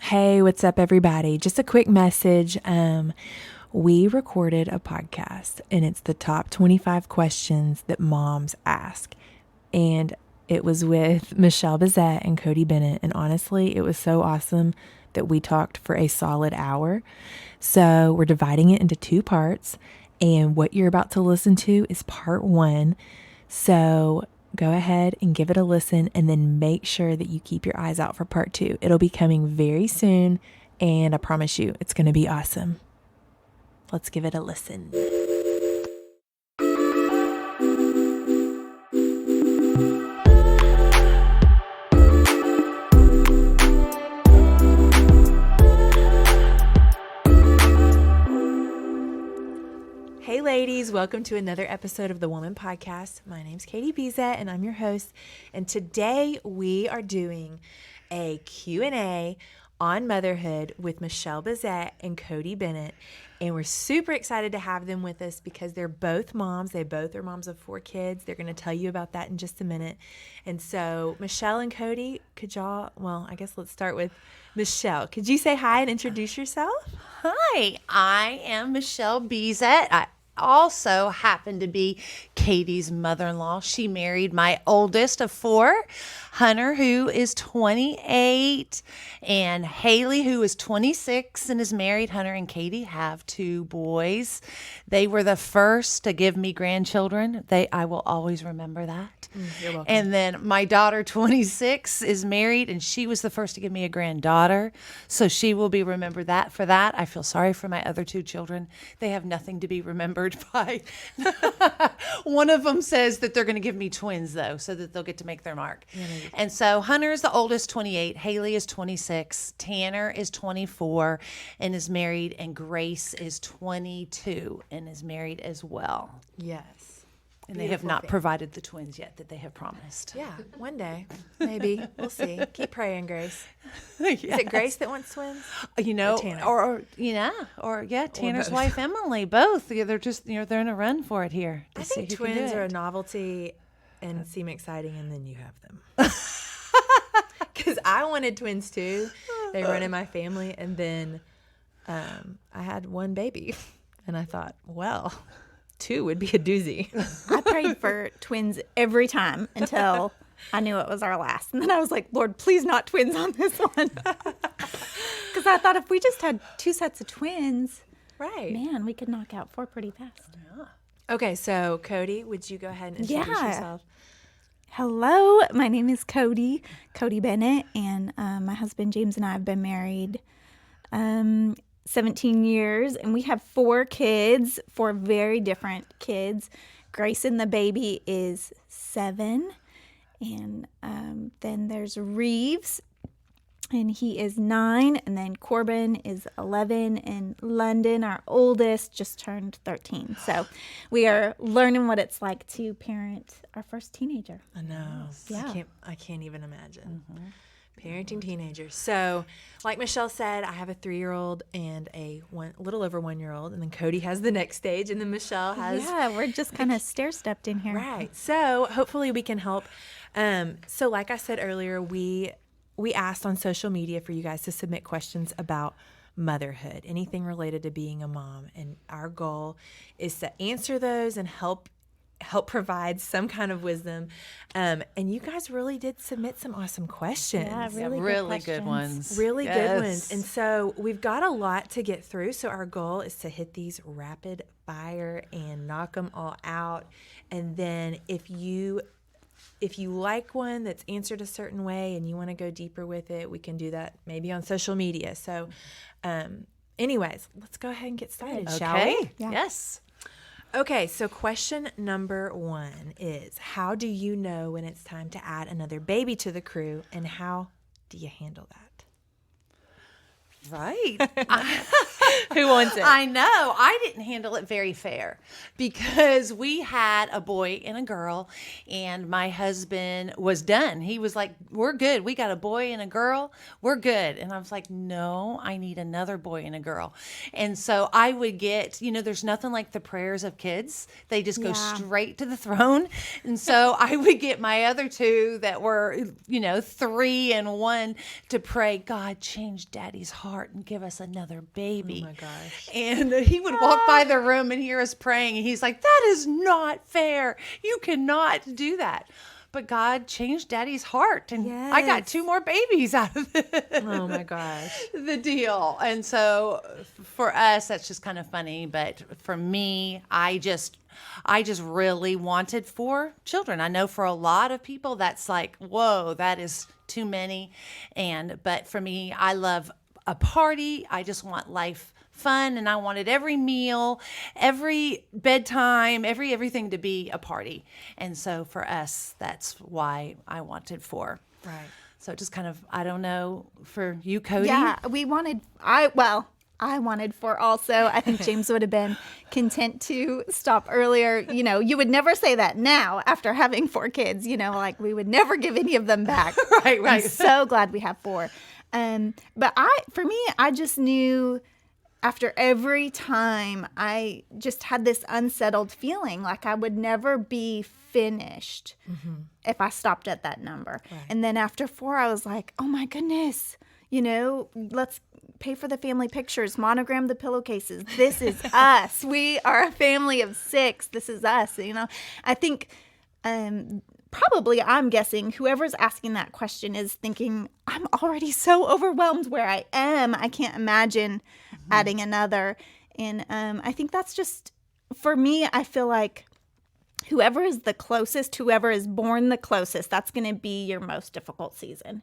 Hey, what's up, everybody? Just a quick message. We recorded a podcast, and it's the top 25 questions that moms ask. And it was with Michelle Bezet and Codi Bennett. And honestly, it was so awesome that we talked for a solid hour. So we're dividing it into two parts. And what you're about to listen to is part one. So go ahead and give it a listen, and then make sure that you keep your eyes out for part two. It'll be coming very soon, and I promise you, it's going to be awesome. Let's give it a listen. Hey ladies, welcome to another episode of the Woman Podcast. My name's Codi Bennett and I'm your host. And today we are doing a Q&A on motherhood with Michelle Bezet and Codi Bennett. And we're super excited to have them with us because they're both moms. They both are moms of 4 kids. They're going to tell you about that in just a minute. And so Michelle and Codi, could y'all, I guess let's start with Michelle. Could you say hi and introduce yourself? Hi, I am Michelle Bezet. I also happen to be Katie's mother-in-law. She married my oldest of 4, Hunter, who is 28, and Haley, who is 26 and is married. Hunter and Katie have 2 boys. They were the first to give me grandchildren. I will always remember that. You're welcome. And then my daughter, 26, is married, and she was the first to give me a granddaughter. So she will be remembered that for that. I feel sorry for my other 2 children. They have nothing to be remembered by. One of them says that they're going to give me twins, though, so that they'll get to make their mark. And so Hunter is the oldest, 28. Haley is 26. Tanner is 24 and is married. And Grace is 22 and is married as well. Yes. And they have not provided the twins yet that they have promised. Yeah, one day, maybe. We'll see. Keep praying, Grace. Yes. Is it Grace that wants twins? Tanner's both. wife, Emily, both. Yeah, they're just, they're in a run for it here. I think twins are a novelty and seem exciting, and then you have them. Because I wanted twins too. They run in my family, and then I had one baby, and I thought, 2 would be a doozy. I prayed for twins every time until I knew it was our last. And then I was like, Lord, please not twins on this one. Because I thought if we just had 2 sets of twins, Right. man, we could knock out 4 pretty fast. Yeah. Okay, so Codi, would you go ahead and introduce yourself? Hello, my name is Codi Bennett, and my husband James and I have been married 17 years, and we have 4 kids, 4 very different kids. Grayson, the baby, is 7, and then there's Reeves, and he is 9, and then Corbin is 11, and London, our oldest, just turned 13. So we are learning what it's like to parent our first teenager. I know. Yeah. I can't even imagine. Parenting teenagers. So, like Michelle said, I have a 3-year-old and a little over 1-year-old, and then Codi has the next stage, and then Michelle has. Yeah, we're just kind of stair-stepped in here. Right. So hopefully we can help. So like I said earlier, we asked on social media for you guys to submit questions about motherhood, anything related to being a mom, and our goal is to answer those and help provide some kind of wisdom. And you guys really did submit some awesome questions. Yeah, Really good ones. Really good ones. And so we've got a lot to get through. So our goal is to hit these rapid fire and knock them all out. And then if you like one that's answered a certain way and you want to go deeper with it, we can do that maybe on social media. So anyways, let's go ahead and get started, shall we? Yeah. Yes. Okay, so question number 1 is, how do you know when it's time to add another baby to the crew, and how do you handle that? Right. Who wants it? I know. I didn't handle it very fair because we had a boy and a girl, and my husband was done. He was like, we're good. We got a boy and a girl. We're good. And I was like, no, I need another boy and a girl. And so I would get, there's nothing like the prayers of kids. They just go straight to the throne. And so I would get my other two that were, 3 and 1 to pray, God, change Daddy's heart and give us another baby. Oh my gosh. And he would walk by the room and hear us praying. And he's like, that is not fair. You cannot do that. But God changed Daddy's heart. And I got 2 more babies out of it. Oh my gosh. The deal. And so for us, that's just kind of funny. But for me, I just really wanted 4 children. I know for a lot of people, that's like, whoa, that is too many. But for me, I love a party. I just want life fun, and I wanted every meal, every bedtime, everything to be a party. And so for us, that's why I wanted 4. Right. So just kind of, I don't know, for you, Codi. Yeah, I wanted 4 also. I think James would have been content to stop earlier. You would never say that now after having 4 kids, like we would never give any of them back. Right. I'm so glad we have 4. But for me, I just knew after every time I just had this unsettled feeling like I would never be finished if I stopped at that number. Right. And then after 4, I was like, oh my goodness, let's pay for the family pictures, monogram the pillowcases. This is us. We are a family of 6. This is us. I think probably, I'm guessing, whoever's asking that question is thinking, I'm already so overwhelmed where I am. I can't imagine adding another. And I think that's just, for me, I feel like whoever is the closest, whoever is born the closest, that's going to be your most difficult season.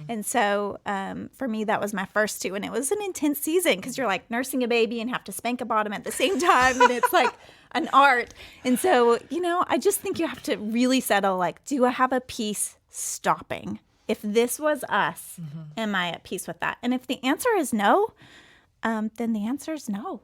And so for me, that was my first 2. And it was an intense season because you're like nursing a baby and have to spank a bottom at the same time. And it's like an art. And so, I just think you have to really settle, like, do I have a peace stopping? If this was us, am I at peace with that? And if the answer is no, then the answer is no.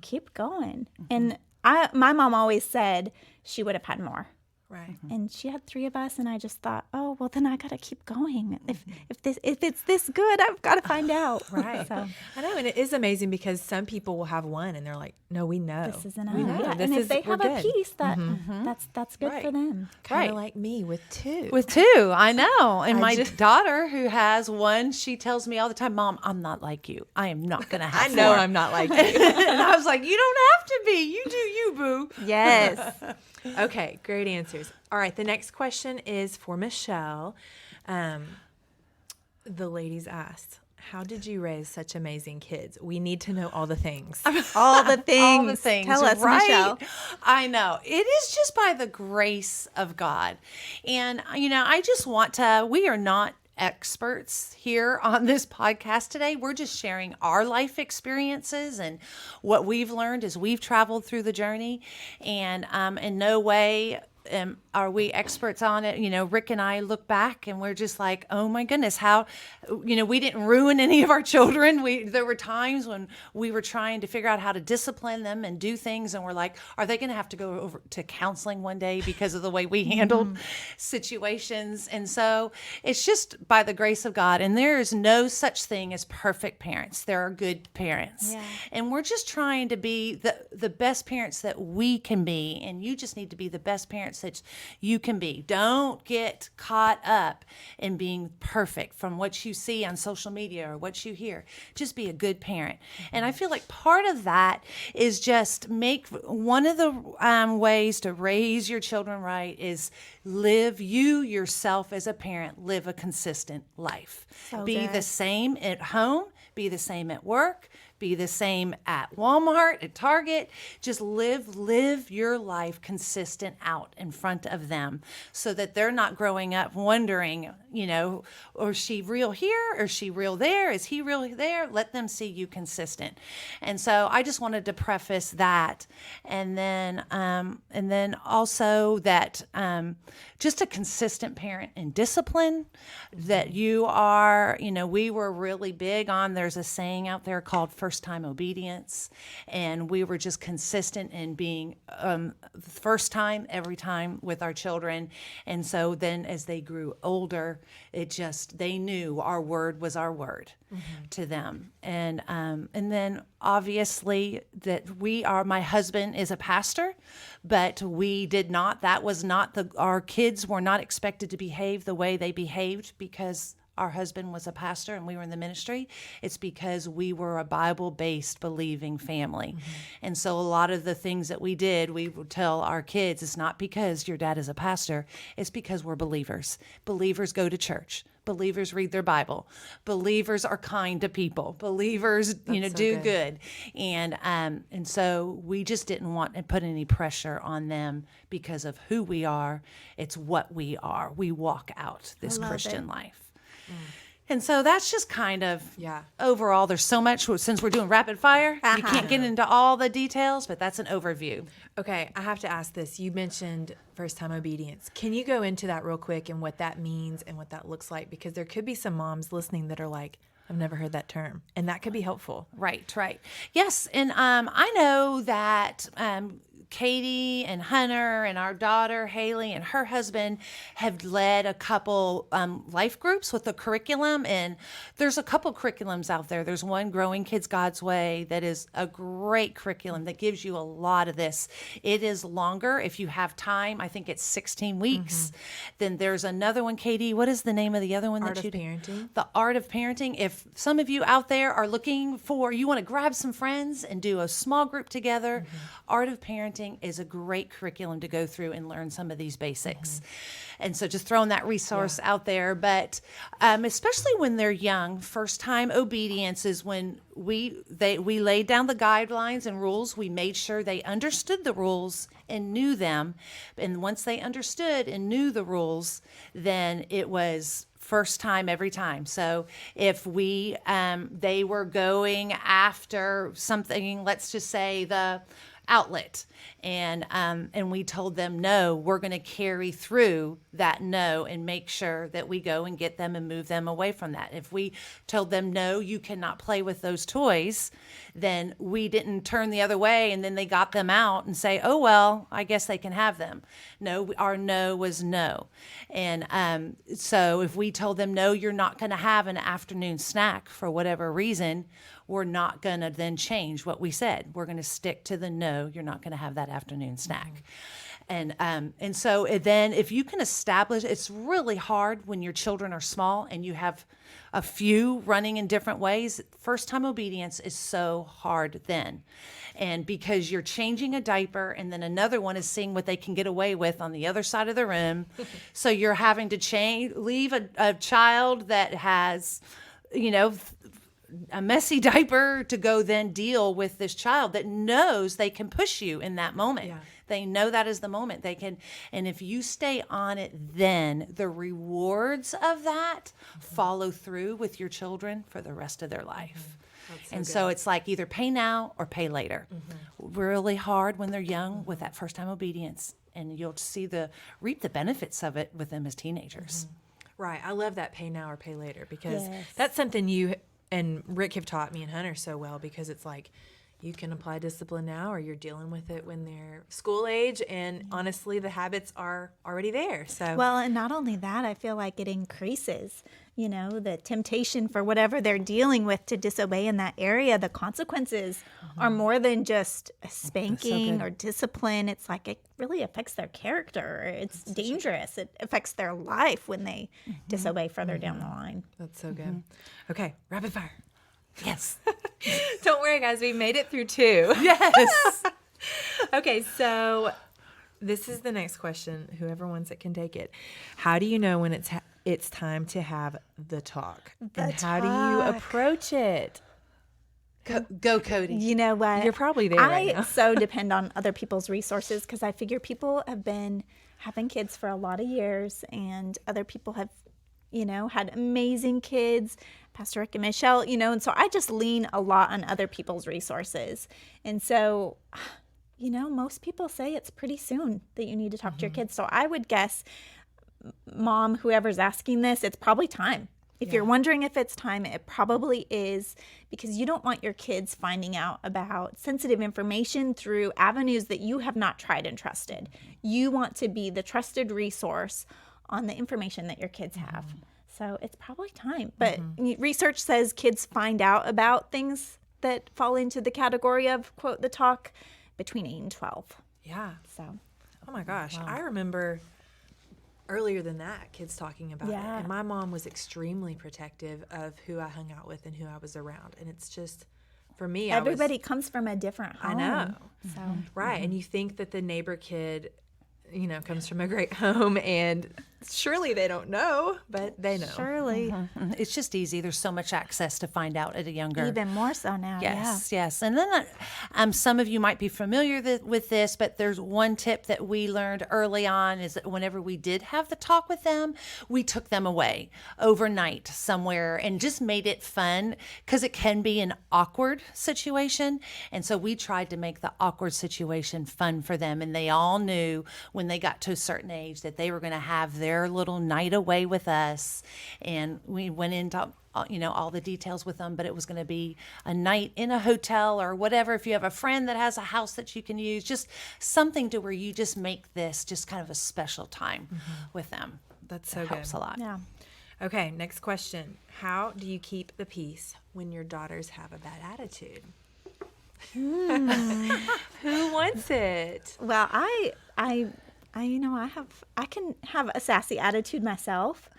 Keep going. And my mom always said she would have had more. Right. And she had 3 of us, and I just thought, oh, well, then I got to keep going. If it's this good, I've got to find out. Right. So, I know, and it is amazing because some people will have 1 and they're like, no, we know. this isn't We enough. know. Yeah. This And if is, they we're have a good. piece, that's good for them. Kind Right. of like me with 2. With 2, I know. And my daughter, who has 1, she tells me all the time, Mom, I'm not like you. I am not going to have 4. I know I'm not like you. And I was like, you don't have to be. You do you, boo. Yes. Okay, great answers. All right, the next question is for Michelle. The ladies asked, how did you raise such amazing kids? We need to know all the things. All the things. All the things. Tell us, right? Michelle. I know. It is just by the grace of God. And, I just want to, we are not experts here on this podcast today. We're just sharing our life experiences and what we've learned as we've traveled through the journey. And in no way are we experts on it. Rick and I look back and we're just like, oh my goodness, how, we didn't ruin any of our children. There were times when we were trying to figure out how to discipline them and do things. And we're like, are they going to have to go over to counseling one day because of the way we handled situations? And so it's just by the grace of God. And there is no such thing as perfect parents. There are good parents. Yeah. And we're just trying to be the best parents that we can be. And you just need to be the best parents that you can be. Don't get caught up in being perfect from what you see on social media or what you hear. Just be a good parent. And I feel like part of that is just make one of the ways to raise your children right is live you yourself as a parent, live a consistent life. So be good. the same at home, be the same at work, be the same at Walmart, at Target. Just live your life consistent out in front of them so that they're not growing up wondering, or is she real here? Or is she real there? Is he real there? Let them see you consistent. And so I just wanted to preface that. And then also that just a consistent parent and discipline that you are, we were really big on, there's a saying out there called first time obedience. And we were just consistent in being first time, every time with our children. And so then as they grew older, they knew our word was our word to them. And then obviously my husband is a pastor, but our kids were not expected to behave the way they behaved because our husband was a pastor and we were in the ministry. It's because we were a Bible-based believing family. And so a lot of the things that we did, we would tell our kids, it's not because your dad is a pastor, it's because we're believers. Believers go to church. Believers read their Bible. Believers are kind to people. Believers, do good. And so we just didn't want to put any pressure on them because of who we are. It's what we are. We walk out this Christian life. And so that's just kind of overall. There's so much, since we're doing rapid fire, you can't get into all the details, but that's an overview. Okay, I have to ask this. You mentioned first time obedience. Can you go into that real quick and what that means and what that looks like? Because there could be some moms listening that are like, I've never heard that term, and that could be helpful. Right. Yes, and I know that Katie and Hunter and our daughter Haley and her husband have led a couple life groups with a curriculum, and there's a couple curriculums out there. There's one, Growing Kids God's Way, that is a great curriculum that gives you a lot of this. It is longer if you have time. I think it's 16 weeks. Then there's another one, Katie. What is the name of the other one? Art of Parenting. The Art of Parenting. If some of you out there are looking for, you want to grab some friends and do a small group together, Art of Parenting is a great curriculum to go through and learn some of these basics. And so just throwing that resource out there. But especially when they're young, first time obedience is when we laid down the guidelines and rules. We made sure they understood the rules and knew them. And once they understood and knew the rules, then it was first time every time. So if they were going after something, let's just say the outlet, and we told them no, we're going to carry through that no and make sure that we go and get them and move them away from that. If we told them no, you cannot play with those toys, then we didn't turn the other way and then they got them out and say, oh well, I guess they can have them. No, our no was no. And so if we told them no, you're not going to have an afternoon snack for whatever reason, we're not going to then change what we said. We're going to stick to the no, you're not going to have that afternoon snack. And so then if you can establish, it's really hard when your children are small and you have a few running in different ways. First time obedience is so hard then. And because you're changing a diaper and then another one is seeing what they can get away with on the other side of the room. So you're having to leave a child that has, a messy diaper to go then deal with this child that knows they can push you in that moment. Yeah. They know that is the moment they can. And if you stay on it, then the rewards of that follow through with your children for the rest of their life. So it's like either pay now or pay later. Really hard when they're young with that first time obedience. And you'll reap the benefits of it with them as teenagers. Right. I love that pay now or pay later because that's something you and Rick have taught me and Hunter so well, because it's like you can apply discipline now or you're dealing with it when they're school age, and honestly the habits are already there. So well, and not only that, I feel like it increases the temptation for whatever they're dealing with to disobey in that area. The consequences are more than just spanking or discipline. It's like it really affects their character. It's dangerous. It affects their life when they disobey further down the line. That's so good. Okay, rapid fire. Yes. Don't worry, guys. We made it through 2. Yes. Okay, so this is the next question. Whoever wants it can take it. How do you know when it's time to have the talk? How do you approach it? Go Cody. You know what? You're probably there right now. I so depend on other people's resources because I figure people have been having kids for a lot of years, and other people have, had amazing kids, Pastor Rick and Michelle, and so I just lean a lot on other people's resources. And so, most people say it's pretty soon that you need to talk to your kids. So I would guess, mom, whoever's asking this, it's probably time. If you're wondering if it's time, it probably is, because you don't want your kids finding out about sensitive information through avenues that you have not tried and trusted. You want to be the trusted resource on the information that your kids have. So it's probably time. But research says kids find out about things that fall into the category of, quote, the talk between 8 and 12. Yeah. So, oh my gosh. I remember earlier than that, kids talking about it. And my mom was extremely protective of who I hung out with and who I was around. And it's just, for me, everybody comes from a different home. I know. So. Right. And you think that the neighbor kid, comes from a great home, and surely they don't know, but they know. Surely. It's just easy. There's so much access to find out at a younger. Even more so now. Yes. And then some of you might be familiar with this, but there's one tip that we learned early on is that whenever we did have the talk with them, we took them away overnight somewhere and just made it fun, because it can be an awkward situation. And so we tried to make the awkward situation fun for them. And they all knew when they got to a certain age that they were going to have their little night away with us. And we went into all the details with them, but it was going to be a night in a hotel or whatever. If you have a friend that has a house that you can use, just something to where you just make this just kind of a special time with them. That's so It good. helps a lot. Yeah. Okay, next question. How do you keep the peace when your daughters have a bad attitude? Who wants it? Well, I can have a sassy attitude myself.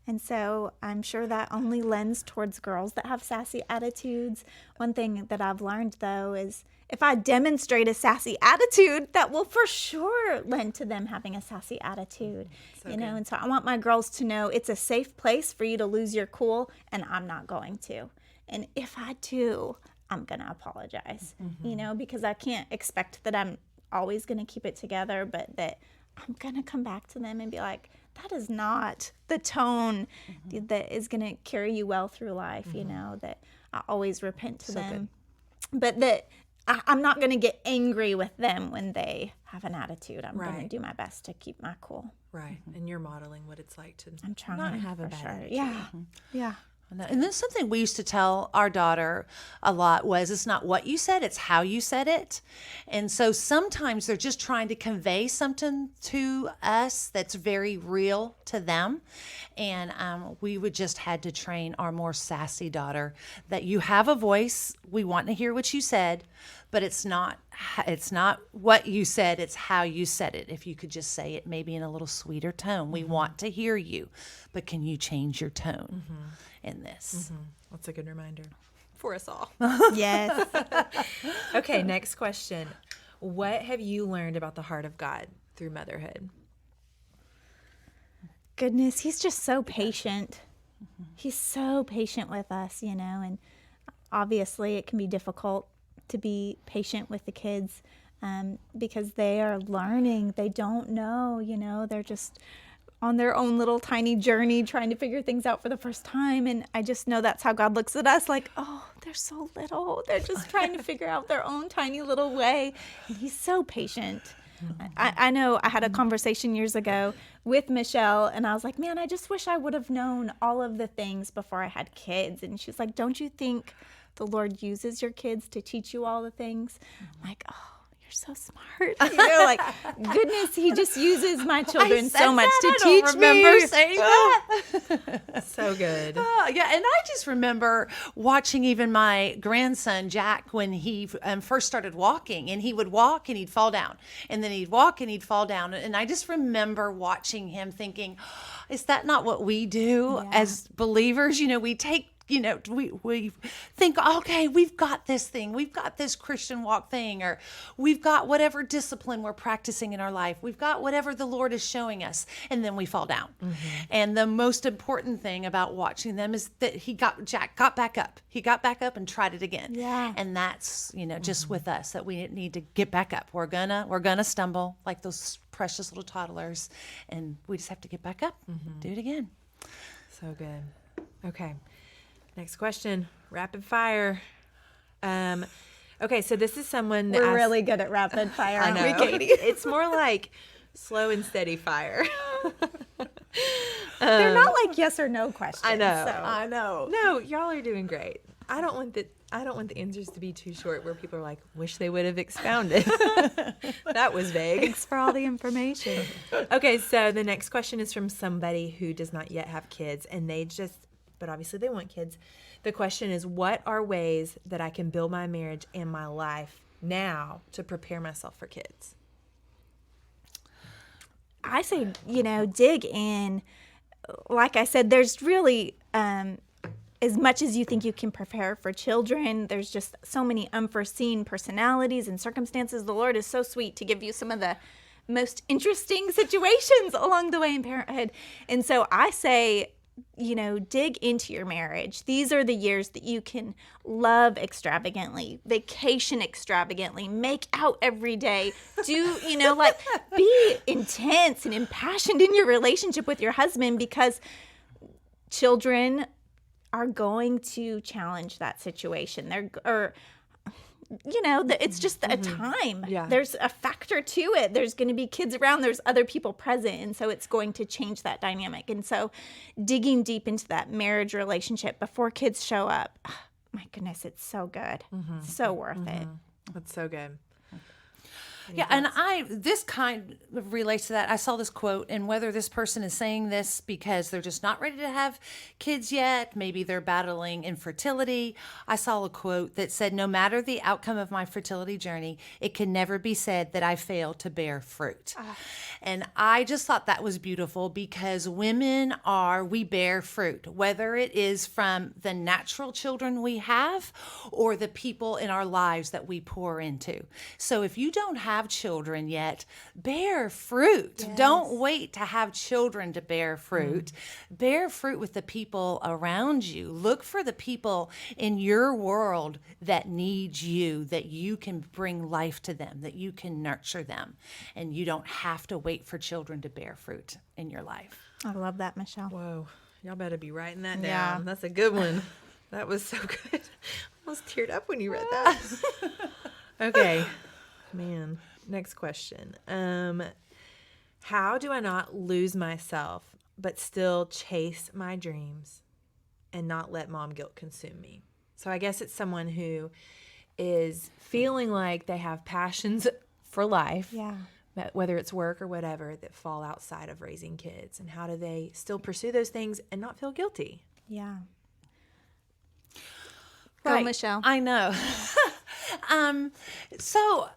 And so I'm sure that only lends towards girls that have sassy attitudes. One thing that I've learned, though, is if I demonstrate a sassy attitude, that will for sure lend to them having a sassy attitude. And so I want my girls to know it's a safe place for you to lose your cool, and I'm not going to. And if I do, I'm going to apologize, because I can't expect that I'm always going to keep it together, but that I'm going to come back to them and be like, that is not the tone that is going to carry you well through life, that I always repent to them. Good. But that I'm not going to get angry with them when they have an attitude. I'm going to do my best to keep my cool. Right. And you're modeling what it's like to I'm trying not to have a bad attitude. Yeah. Yeah. And then something we used to tell our daughter a lot was, it's not what you said, it's how you said it. And so sometimes they're just trying to convey something to us that's very real to them. And we would just had to train our more sassy daughter that you have a voice. We want to hear what you said, but it's not what you said, it's how you said it. If you could just say it maybe in a little sweeter tone. We want to hear you, but can you change your tone in this? That's a good reminder for us all. Yes. Okay, next question. What have you learned about the heart of God through motherhood? Goodness, he's just so patient. He's so patient with us, and obviously it can be difficult to be patient with the kids because they are learning. They don't know, they're just on their own little tiny journey trying to figure things out for the first time. And I just know that's how God looks at us, like, oh, they're so little. They're just trying to figure out their own tiny little way. And he's so patient. I know I had a conversation years ago with Michelle, and I was like, man, I just wish I would have known all of the things before I had kids. And she's like, don't you think the Lord uses your kids to teach you all the things? I'm like, oh, you're so smart. Like, goodness, he just uses my children so much to teach me. I remember saying that. So good. Yeah, and I just remember watching even my grandson, Jack, when he first started walking, and he would walk and he'd fall down, and then he'd walk and he'd fall down. And I just remember watching him thinking, is that not what we do as believers? We take we think, okay, we've got this thing, we've got this Christian walk thing, or we've got whatever discipline we're practicing in our life, we've got whatever the Lord is showing us, and then we fall down. And the most important thing about watching them is that Jack got back up. He got back up and tried it again. Yeah. And that's, just with us, that we need to get back up. We're gonna stumble like those precious little toddlers, and we just have to get back up, do it again. So good. Okay. Next question. Rapid fire. Okay, so this is someone that We're asked, really good at rapid fire, I aren't know. we, Katie? It's more like slow and steady fire. They're not like yes or no questions. I know. So. I know. No, y'all are doing great. I don't want the answers to be too short where people are like, wish they would have expounded. That was vague. Thanks for all the information. Okay, so the next question is from somebody who does not yet have kids, and but obviously they want kids. The question is, what are ways that I can build my marriage and my life now to prepare myself for kids? I say, dig in. Like I said, there's really, as much as you think you can prepare for children, there's just so many unforeseen personalities and circumstances. The Lord is so sweet to give you some of the most interesting situations along the way in parenthood. And so I say, dig into your marriage. These are the years that you can love extravagantly, vacation extravagantly, make out every day, be intense and impassioned in your relationship with your husband, because children are going to challenge that situation. It's just a time. Yeah. There's a factor to it. There's going to be kids around. There's other people present. And so it's going to change that dynamic. And so digging deep into that marriage relationship before kids show up, my goodness, it's so good. So worth it. That's so good. Yeah, and this kind of relates to that. I saw this quote, and whether this person is saying this because they're just not ready to have kids yet, maybe they're battling infertility. I saw a quote that said, "No matter the outcome of my fertility journey, it can never be said that I failed to bear fruit." And I just thought that was beautiful, because we bear fruit, whether it is from the natural children we have or the people in our lives that we pour into. So if you don't have children yet, bear fruit. Yes. Don't wait to have children to bear fruit. Bear fruit with the people around you. Look for the people in your world that need you, that you can bring life to them, that you can nurture them, and you don't have to wait for children to bear fruit in your life. I love that, Michelle. Whoa. Y'all better be writing that down. Yeah. That's a good one. That was so good. Almost teared up when you read that. Okay. Man, next question. How do I not lose myself but still chase my dreams and not let mom guilt consume me? So I guess it's someone who is feeling like they have passions for life, whether it's work or whatever, that fall outside of raising kids. And how do they still pursue those things and not feel guilty? Yeah. Right. Go, Michelle. I know. So,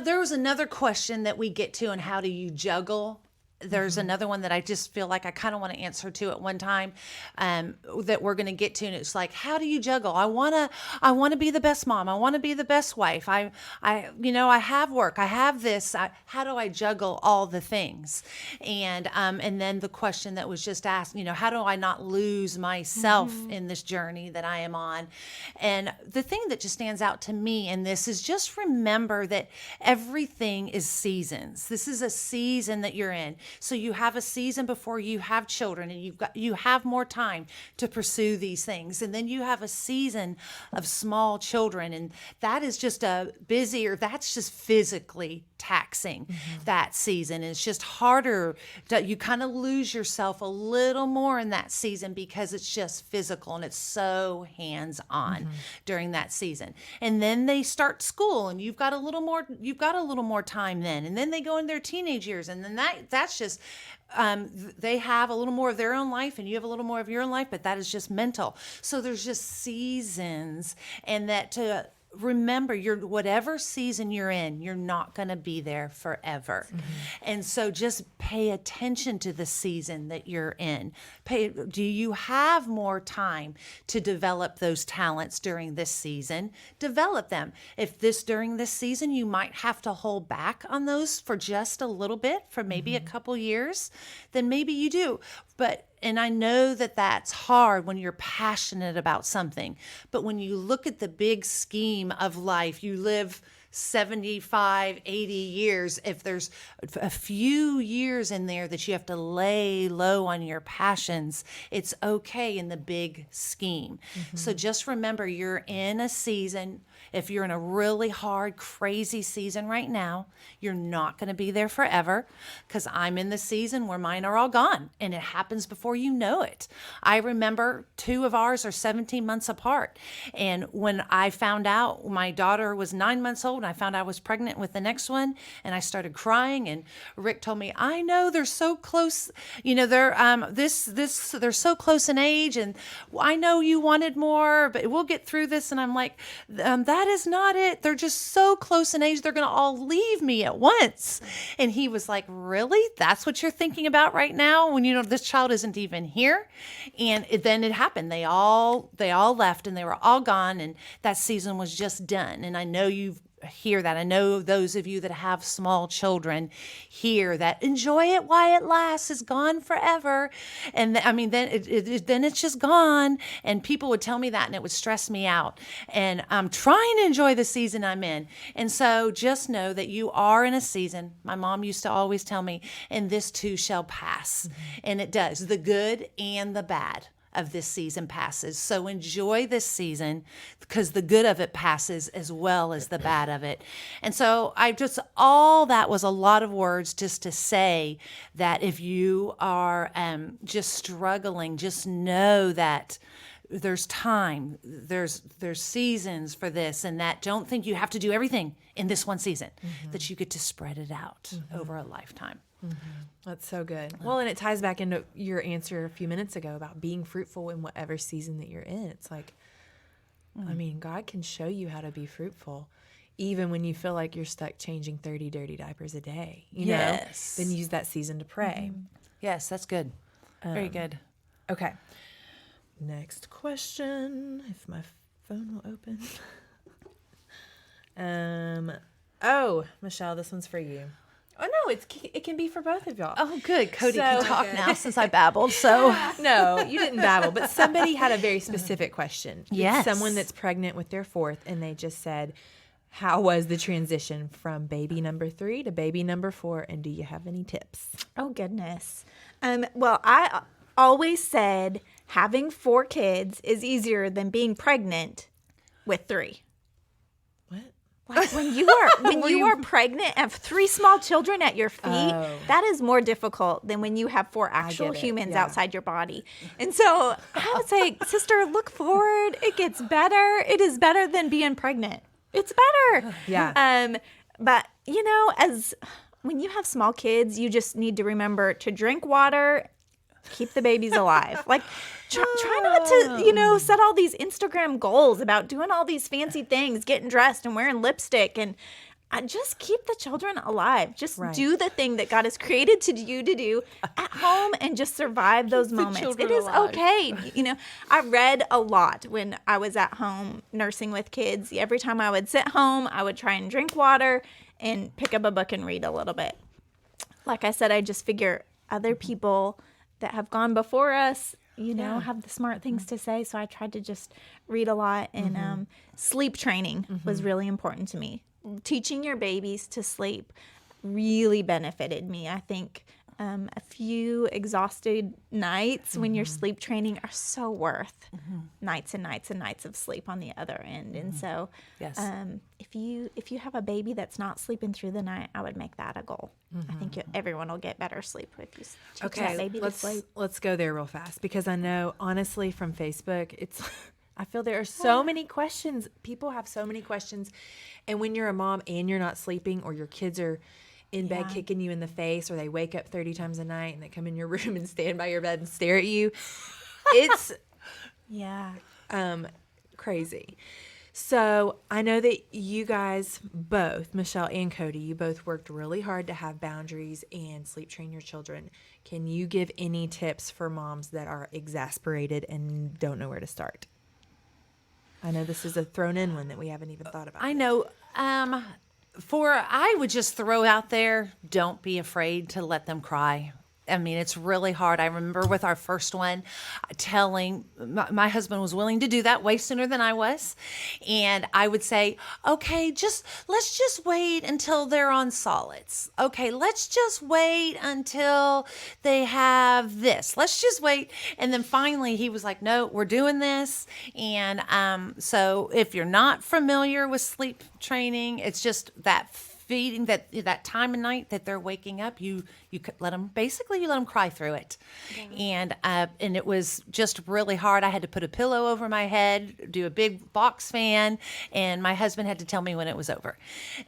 there was another question that we get to, and how do you juggle? There's another one that I just feel like I kind of want to answer to at one time, that we're going to get to. And it's like, how do you juggle? I want to be the best mom. I want to be the best wife. I have work. I have this. How do I juggle all the things? And then the question that was just asked, how do I not lose myself in this journey that I am on? And the thing that just stands out to me in this is just remember that everything is seasons. This is a season that you're in. So you have a season before you have children, and you have more time to pursue these things. And then you have a season of small children, and that is just that's just physically taxing that season. It's just harder. You kind of lose yourself a little more in that season because it's just physical and it's so hands-on during that season. And then they start school, and you've got a little more time then. And then they go in their teenage years, and then that's just they have a little more of their own life, and you have a little more of your own life, but that is just mental. So there's just seasons, and that to remember, whatever season you're in, you're not going to be there forever. And so just pay attention to the season that you're in. Do you have more time to develop those talents during this season? Develop them. If during this season, you might have to hold back on those for just a little bit, for maybe a couple years, then maybe you do. And I know that that's hard when you're passionate about something. But when you look at the big scheme of life, you live 75, 80 years. If there's a few years in there that you have to lay low on your passions, it's okay in the big scheme. So just remember, you're in a season. If you're in a really hard, crazy season right now, you're not going to be there forever, because I'm in the season where mine are all gone, and it happens before you know it. I remember 2 of ours are 17 months apart. And when I found out my daughter was 9 months old, and I found I was pregnant with the next one, and I started crying, and Rick told me, I know they're so close, they're so close in age, and I know you wanted more, but we'll get through this. And I'm like, that is not it. They're just so close in age. They're going to all leave me at once. And he was like, really? That's what you're thinking about right now, when this child isn't even here? And then it happened. They all left, and they were all gone, and that season was just done. And I know you hear that. I know those of you that have small children hear that. Enjoy it while it lasts. It's gone forever. And then it's just gone. And people would tell me that, and it would stress me out. And I'm trying to enjoy the season I'm in. And so just know that you are in a season. My mom used to always tell me, and this too shall pass. And it does. The good and the bad of this season passes. So enjoy this season, because the good of it passes as well as the bad of it. And so all that was a lot of words just to say that if you are just struggling, just know that there's time, there's seasons for this and that. Don't think you have to do everything in this one season, that you get to spread it out over a lifetime. That's so good. Well, and it ties back into your answer a few minutes ago about being fruitful in whatever season that you're in. It's like, I mean, God can show you how to be fruitful, even when you feel like you're stuck changing 30 dirty diapers a day. You know? Then use that season to pray. Yes, that's good. Very good. Okay. Next question, if my phone will open. Michelle, this one's for you. Oh, no, it can be for both of y'all. Oh, good. Cody can talk now since I babbled. So no, you didn't babble, but somebody had a very specific question. Yes. Someone that's pregnant with their 4th, and they just said, how was the transition from baby number 3 to baby number 4, and do you have any tips? Oh, goodness. Well, I always said having 4 kids is easier than being pregnant with 3. Like when you are pregnant and have 3 small children at your feet, that is more difficult than when you have 4 actual humans outside your body. And so I would say, sister, look forward. It gets better. It is better than being pregnant. It's better. Yeah. But as when you have small kids, you just need to remember to drink water, keep the babies alive. Like try not to, set all these Instagram goals about doing all these fancy things, getting dressed and wearing lipstick, and just keep the children alive. Just do the thing that God has created you to do at home, and just survive those moments. It is okay. I read a lot when I was at home nursing with kids. Every time I would sit home, I would try and drink water and pick up a book and read a little bit. Like I said, I just figure other people that have gone before us, have the smart things to say. So I tried to just read a lot. And sleep training was really important to me. Teaching your babies to sleep really benefited me. I think a few exhausted nights when you're sleep training are so worth nights and nights and nights of sleep on the other end. And so if you have a baby that's not sleeping through the night, I would make that a goal. I think everyone will get better sleep if you teach that baby to sleep. Let's go there real fast, because I know, honestly, from Facebook, I feel there are so many questions. People have so many questions. And when you're a mom and you're not sleeping, or your kids are in bed kicking you in the face, or they wake up 30 times a night and they come in your room and stand by your bed and stare at you, it's crazy. So I know that you guys both, Michelle and Cody, you both worked really hard to have boundaries and sleep train your children. Can you give any tips for moms that are exasperated and don't know where to start? I know this is a thrown in one that we haven't even thought about. I know. I would just throw out there, don't be afraid to let them cry. I mean, it's really hard. I remember with our first one, telling my husband was willing to do that way sooner than I was. And I would say, okay, let's just wait until they're on solids. Okay, let's just wait until they have this. Let's just wait. And then finally he was like, no, we're doing this. And so if you're not familiar with sleep training, it's just that feeding that time of night that they're waking up, you let them cry through it. Yeah. And it was just really hard. I had to put a pillow over my head, do a big box fan, and my husband had to tell me when it was over.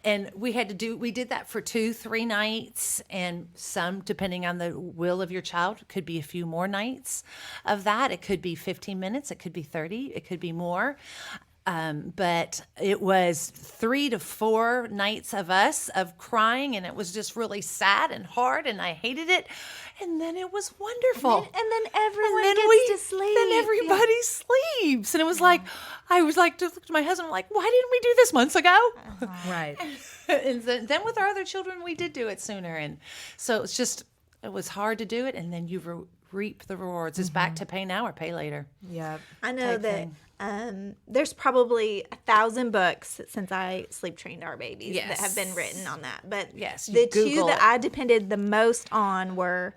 And we did that for 2-3 nights, and some, depending on the will of your child, could be a few more nights of that. It could be 15 minutes, it could be 30, it could be more. But it was 3 to 4 nights of crying, and it was just really sad and hard, and I hated it. And then it was wonderful. And then everyone gets to sleep. Then everybody sleeps. And it was like, I was like, to my husband, like, why didn't we do this months ago? Right. And then with our other children, we did do it sooner. And so it was hard to do it. And then you reap the rewards. It's back to pay now or pay later. Yeah. I know that there's probably 1,000 books since I sleep trained our babies that have been written on that. But yes, the two that I depended the most on were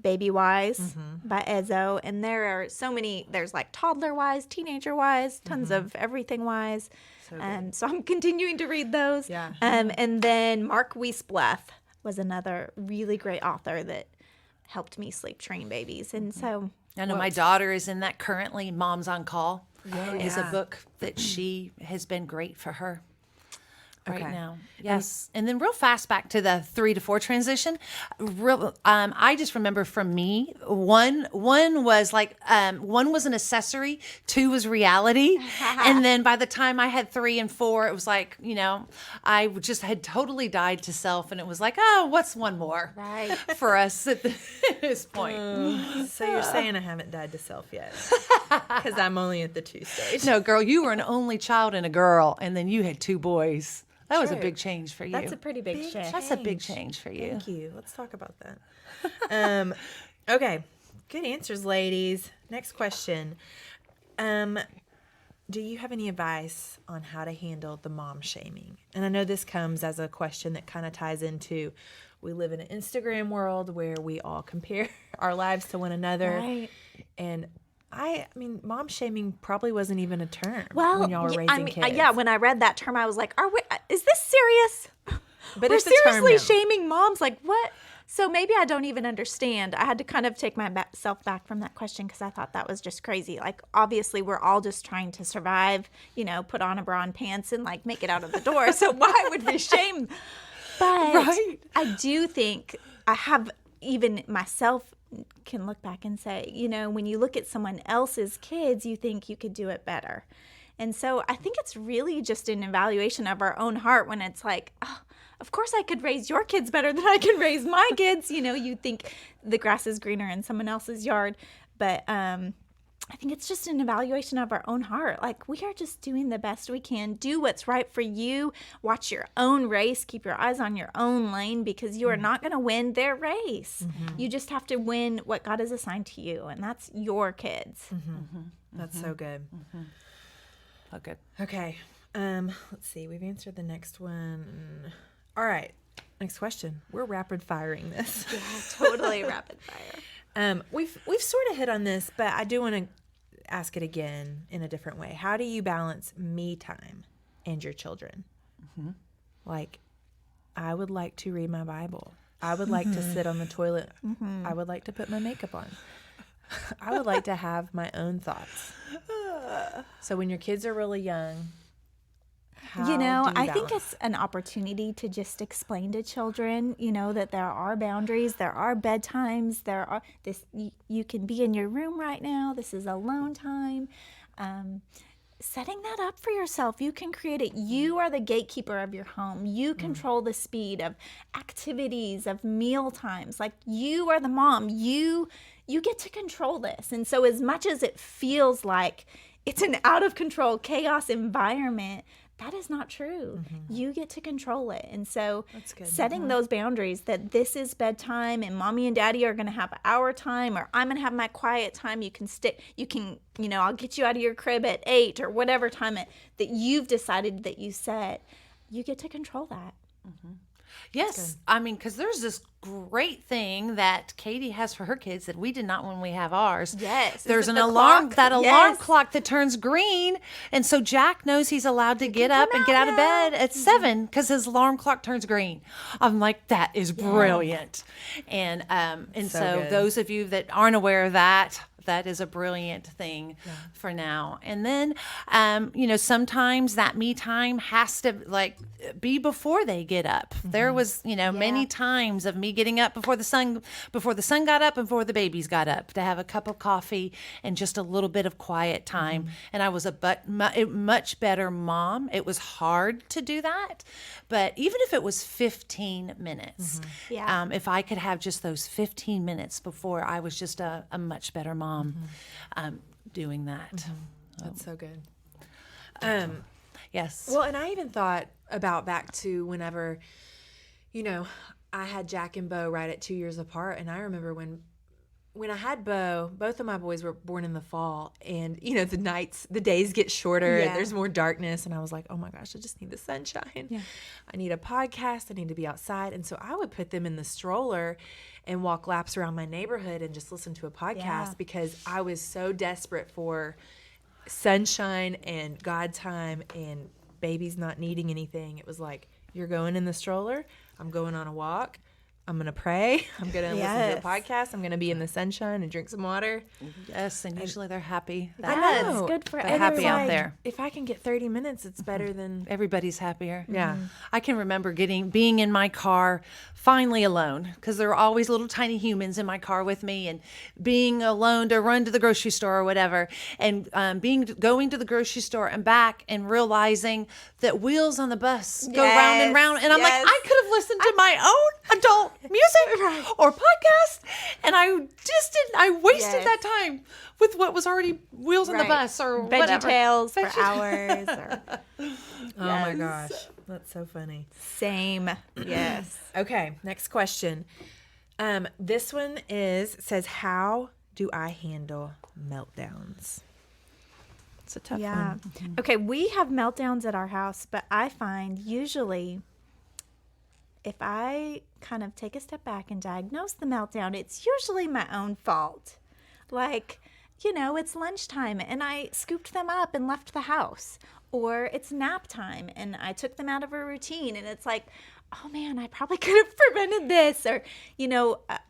Baby Wise by Ezo. And there are so many, there's like Toddler Wise, Teenager Wise, tons of everything Wise. So I'm continuing to read those. Yeah. And then Mark Wiesblath was another really great author that helped me sleep train babies. And so I know my daughter is in that currently. Moms on Call is a book that she has been great for her right now. Yes. And then real fast back to the 3 to 4 transition. I just remember from me, one was like, one was an accessory, 2 was reality. And then by the time I had 3 and 4, it was like, I just had totally died to self. And it was like, oh, what's one more for us at this point? So you're saying I haven't died to self yet? Because I'm only at the 2 stage. No, girl, you were an only child and a girl, and then you had 2 boys. That was a big change for you. That's a pretty big change. That's a big change for you. Thank you. Let's talk about that. Okay. Good answers, ladies. Next question. Do you have any advice on how to handle the mom shaming? And I know this comes as a question that kind of ties into, we live in an Instagram world where we all compare our lives to one another. Right. And I mean, mom shaming probably wasn't even a term when y'all were raising kids. Yeah, when I read that term, I was like, is this serious? But we're it's a term seriously now. shaming moms? Like, what? So maybe I don't even understand. I had to kind of take myself back from that question because I thought that was just crazy. Like, obviously, we're all just trying to survive, put on a bra and pants and, like, make it out of the door. So why would we shame? But I do think I have even myself can look back and say, when you look at someone else's kids, you think you could do it better. And so I think it's really just an evaluation of our own heart when it's like, oh, of course I could raise your kids better than I can raise my kids. You think the grass is greener in someone else's yard. But I think it's just an evaluation of our own heart. Like, we are just doing the best we can. Do what's right for you. Watch your own race. Keep your eyes on your own lane because you are not going to win their race. You just have to win what God has assigned to you, and that's your kids. That's so good. Oh, good. Okay. Let's see. We've answered the next one. All right. Next question. We're rapid firing this. Yeah, totally rapid fire. We've sort of hit on this, but I do want to ask it again in a different way. How do you balance me time and your children? Like, I would like to read my Bible. I would like to sit on the toilet. I would like to put my makeup on. I would like to have my own thoughts. So when your kids are really young, how do you I think balance? it's an opportunity to just explain to children, that there are boundaries, there are bedtimes, you can be in your room right now. This is alone time. setting that up for yourself. You can create it. You are the gatekeeper of your home. You control the speed of activities, of meal times. Like, you are the mom. You get to control this. And so as much as it feels like it's an out of control chaos environment, that is not true. You get to control it. And so setting those boundaries that this is bedtime and mommy and daddy are going to have our time, or I'm going to have my quiet time. You can, I'll get you out of your crib at 8 or whatever time that you've decided that you set. You get to control that. Yes. I mean, because there's this great thing that Katie has for her kids that we did not when we have ours. Yes. There's an the alarm, clock? alarm clock that turns green. And so Jack knows he's allowed to get up and get out of bed at 7 because his alarm clock turns green. I'm like, that is brilliant. And so those of you that aren't aware of that is a brilliant thing for now. And then, sometimes that me time has to be before they get up. There was, many times of me getting up before the sun got up and before the babies got up to have a cup of coffee and just a little bit of quiet time. And I was a much better mom. It was hard to do that, but even if it was 15 minutes, if I could have just those 15 minutes before, I was just a much better mom. Doing that. That's so good. Yes. Well, and I even thought about back to whenever, I had Jack and Bo right at 2 years apart. And I remember when I had Bo, both of my boys were born in the fall, and the days get shorter and there's more darkness, and I was like, oh my gosh, I just need the sunshine. I need a podcast. I need to be outside. And so I would put them in the stroller and walk laps around my neighborhood and just listen to a podcast because I was so desperate for sunshine and God time and babies not needing anything. It was like, you're going in the stroller, I'm going on a walk, I'm going to pray, I'm going to listen to a podcast, I'm going to be in the sunshine and drink some water. Yes, and usually they're happy. I know. It's good for They're happy out there. If I can get 30 minutes, it's better than... Everybody's happier. Yeah. I can remember being in my car finally alone, because there were always little tiny humans in my car with me, and being alone to run to the grocery store or whatever, and going to the grocery store and back and realizing that wheels on the bus go round and round, and I'm like, I could have listened to my own adult music or podcast, and I wasted that time with what was already wheels on the bus or whatever. VeggieTales for hours. Oh my gosh, that's so funny. Same. Yes. Okay, next question. This one says, how do I handle meltdowns? It's a tough one. Okay, we have meltdowns at our house, but I find usually if I kind of take a step back and diagnose the meltdown, it's usually my own fault. Like, it's lunchtime and I scooped them up and left the house. Or it's nap time and I took them out of a routine, and it's like, oh man, I probably could have prevented this. Or,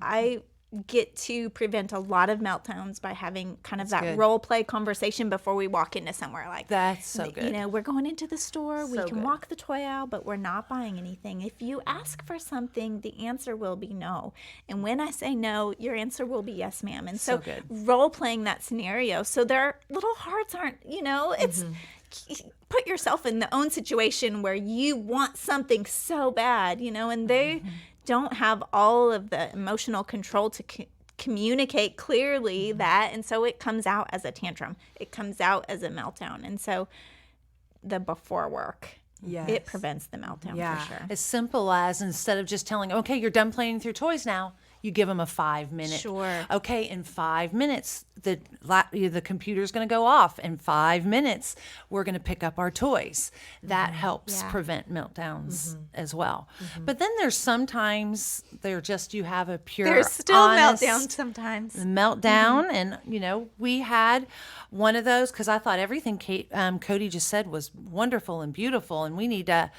I get to prevent a lot of meltdowns by having kind of that role play conversation before we walk into somewhere. Like, that's so good. We're going into the store, we can walk the toy aisle, but we're not buying anything. If you ask for something, the answer will be no. And when I say no, your answer will be yes, ma'am. And so role playing that scenario. So their little hearts aren't, it's put yourself in the own situation where you want something so bad, and they don't have all of the emotional control to communicate clearly that, and so it comes out as a tantrum. It comes out as a meltdown. And so the before work, it prevents the meltdown for sure. As simple as, instead of just telling, okay, you're done playing with your toys now, you give them a 5-minute. Sure. Okay, in 5 minutes, the computer's going to go off. In 5 minutes, we're going to pick up our toys. That helps prevent meltdowns as well. But then there's sometimes you have a pure, there's still honest meltdowns sometimes. Meltdown, and we had one of those because I thought everything Codi just said was wonderful and beautiful, and we need to.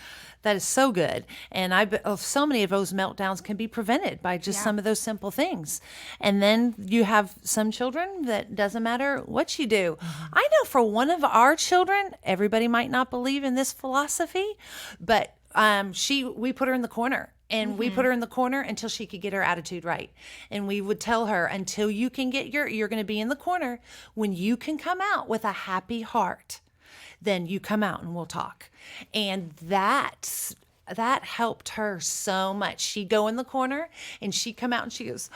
That is so good. And so many of those meltdowns can be prevented by just some of those simple things. And then you have some children that doesn't matter what you do. I know for one of our children, everybody might not believe in this philosophy, but we put her in the corner. And we put her in the corner until she could get her attitude right. And we would tell her, until you can get you're going to be in the corner. When you can come out with a happy heart, then you come out and we'll talk. And that helped her so much. She'd go in the corner and she'd come out and she goes,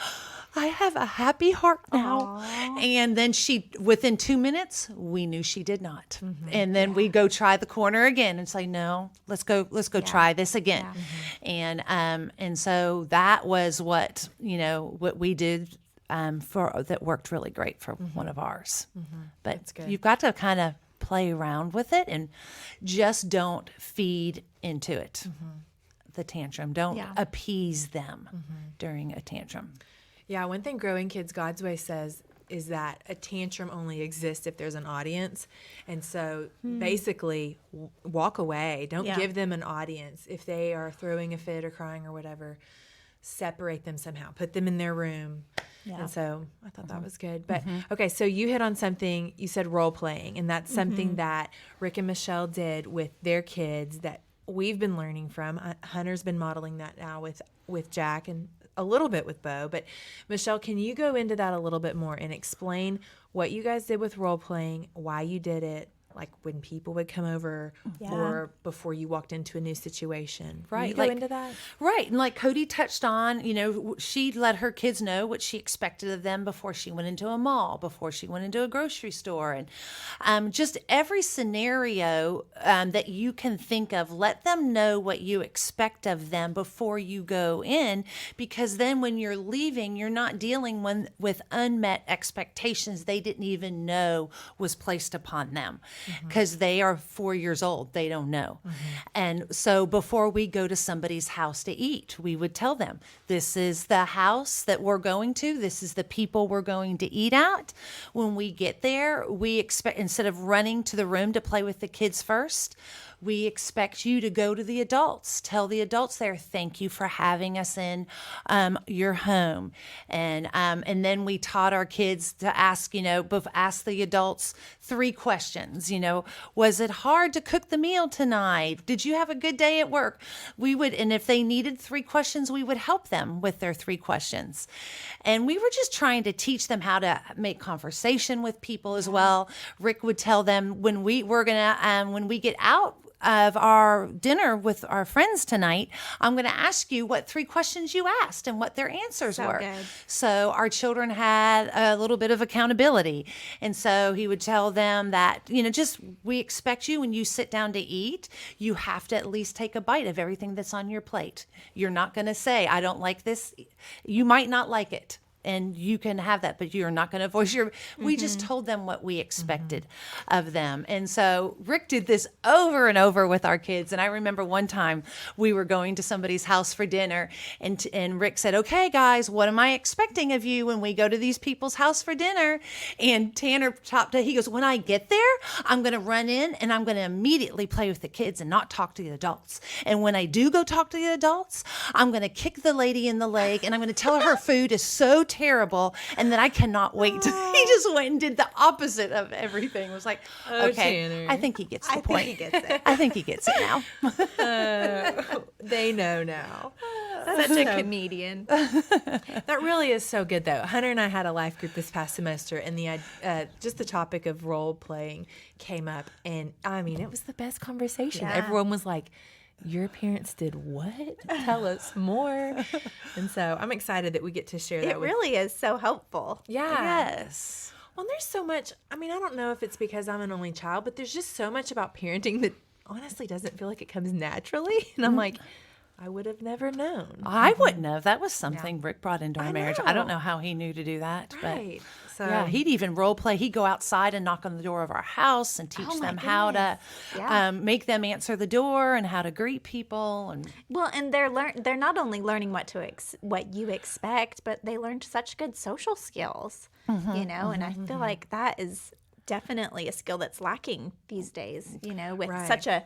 I have a happy heart now. Aww. And then within 2 minutes, we knew she did not. Mm-hmm. And then we go try the corner again and say, no, let's go try this again. Yeah. Mm-hmm. And so that was what we did that worked really great for one of ours. Mm-hmm. But you've got to kind of play around with it and just don't feed into it. Mm-hmm. The tantrum. Don't appease them during a tantrum. Yeah, one thing Growing Kids God's Way says is that a tantrum only exists if there's an audience. And so basically walk away. Don't give them an audience. If they are throwing a fit or crying or whatever, separate them somehow. Put them in their room. Yeah. And so I thought that was good. But okay, so you hit on something, you said role playing, and that's something that Rick and Michelle did with their kids that we've been learning from. Hunter's been modeling that now with Jack and a little bit with Bo. But Michelle, can you go into that a little bit more and explain what you guys did with role playing, why you did it, like when people would come over or before you walked into a new situation? Right. Can you go into that? Right. And like Codi touched on, she let her kids know what she expected of them before she went into a mall, before she went into a grocery store. And just every scenario that you can think of, let them know what you expect of them before you go in, because then when you're leaving, you're not dealing with unmet expectations they didn't even know was placed upon them. Because they are 4 years old. They don't know. And so before we go to somebody's house to eat, we would tell them, this is the house that we're going to. This is the people we're going to eat at. When we get there, we expect, instead of running to the room to play with the kids first, we expect you to go to the adults. Tell the adults there, thank you for having us in your home. And then we taught our kids to ask the adults 3 questions. Was it hard to cook the meal tonight? Did you have a good day at work? And if they needed 3 questions, we would help them with their 3 questions. And we were just trying to teach them how to make conversation with people as well. Rick would tell them when we get out of our dinner with our friends tonight, I'm going to ask you what 3 questions you asked and what their answers were. Good. So our children had a little bit of accountability. And so he would tell them that, we expect you when you sit down to eat, you have to at least take a bite of everything that's on your plate. You're not going to say, I don't like this. You might not like it. And you can have that, but you're not going to voice your... We just told them what we expected of them. And so Rick did this over and over with our kids. And I remember one time we were going to somebody's house for dinner, and Rick said, okay, guys, what am I expecting of you when we go to these people's house for dinner? And Tanner he goes, when I get there, I'm going to run in and I'm going to immediately play with the kids and not talk to the adults. And when I do go talk to the adults, I'm going to kick the lady in the leg and I'm going to tell her food is so terrible and that I cannot wait. He just went and did the opposite of everything. It was like, okay, Tanner. I think he gets the point. Think he gets it. I think he gets it now. They know now. Such a comedian. That really is so good, though. Hunter and I had a life group this past semester, and just the topic of role playing came up, and I mean, it was the best conversation. Yeah. Everyone was like, your parents did what? Tell us more. And so I'm excited that we get to share that. It really is so helpful. Yeah. Yes. Well, there's so much. I mean, I don't know if it's because I'm an only child, but there's just so much about parenting that honestly doesn't feel like it comes naturally. And I'm like, I would have never known. I wouldn't have. That was something Rick brought into our marriage. I don't know how he knew to do that. Right. But yeah, he'd even role play. He'd go outside and knock on the door of our house and teach them how to make them answer the door and how to greet people. And they're not only learning what you expect, but they learned such good social skills. And I feel like that is definitely a skill that's lacking these days. With such a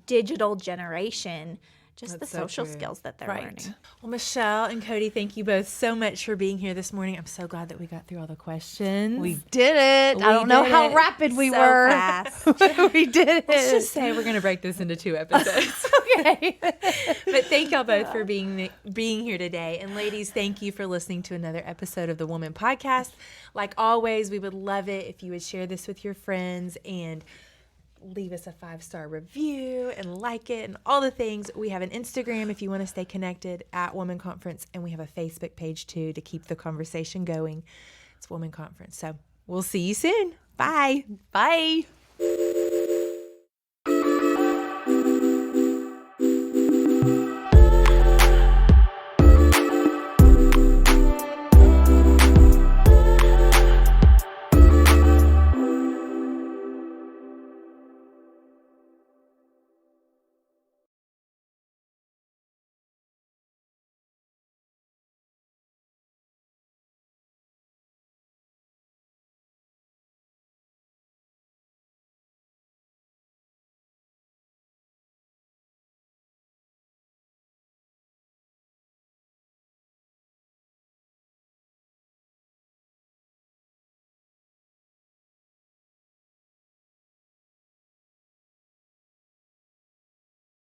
digital generation. Just that's the social skills that they're learning. Well, Michelle and Codi, thank you both so much for being here this morning. I'm so glad that we got through all the questions. We did it. I don't know how rapid we were. Fast. We did it. Let's just say we're going to break this into 2 episodes. Okay. But thank y'all both for being here today. And ladies, thank you for listening to another episode of the Woman Podcast. Like always, we would love it if you would share this with your friends and leave us a 5-star review and like it and all the things. We have an Instagram if you want to stay connected at Woman Conference, and we have a Facebook page too to keep the conversation going. It's Woman Conference. So we'll see you soon. Bye. Bye.